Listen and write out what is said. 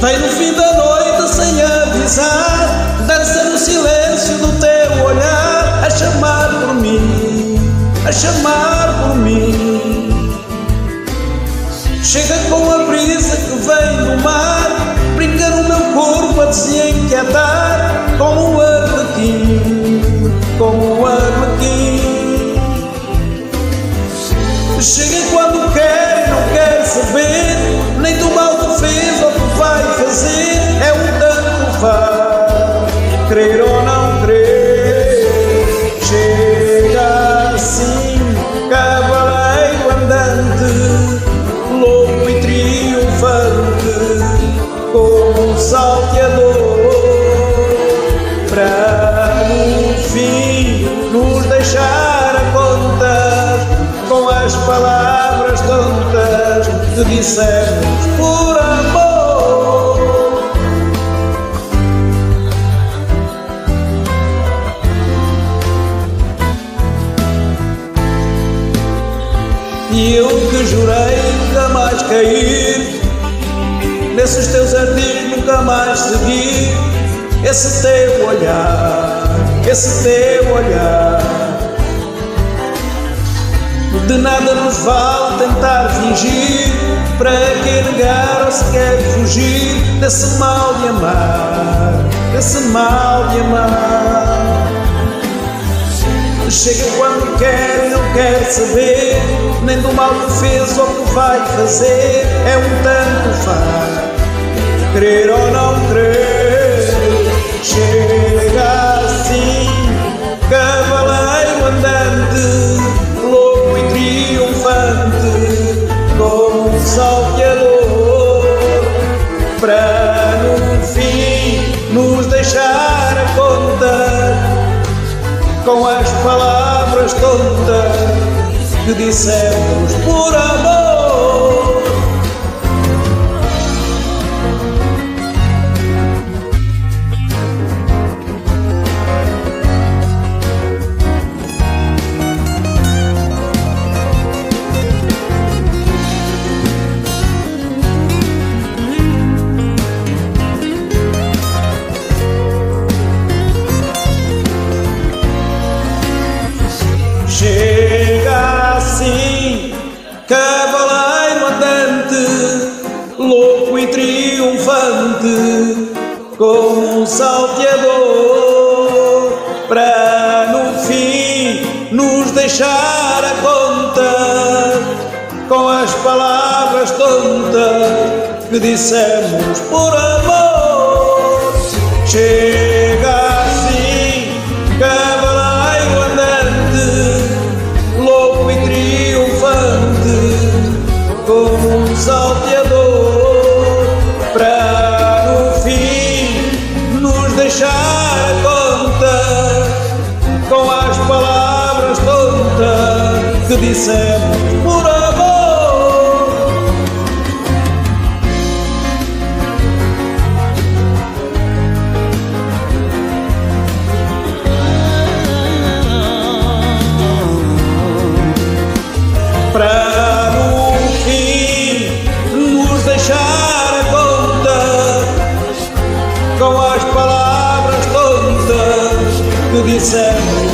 Vem no fim da noite sem avisar, dança no silêncio do teu olhar, a chamar por mim, a chamar por mim. Chega com a brisa que vem do mar, brinca no meu corpo a desinquietar, como o arlequim, como o arlequim. Chega quando quer e não quer saber, nem do mal que fez ou que vai fazer, é um tanto faz, crer ou não crer. Chega assim, cavaleiro andante, louco e triunfante, como um salteador, para no fim nos deixar a contar com as palavras tontas que dissemos por amor. E eu que jurei nunca mais cair nesses teus ardis, nunca mais seguir esse teu olhar, esse teu olhar. De nada nos vale tentar fingir, para que negar ou sequer fugir desse mal de amar, desse mal de amar. Chega quando quer e não quer saber, nem do mal que fez ou que vai fazer, é um tanto faz, crer ou não crer. Chega assim, cavaleiro andante, louco e triunfante, como um salteador, para no fim nos deixar a contar com as palavras tontas que dissemos por amor. Chega assim, cavaleiro andante, louco e triunfante, como um salteador, para no fim nos deixar a contar com as palavras tontas que dissemos por amor. Chega assim, cavaleiro andante, louco e triunfante, como um salteador, para no fim nos deixar a conta com as palavras tontas que dissemos por amor. Para no fim nos deixar a conta com as palavras tontas que dissemos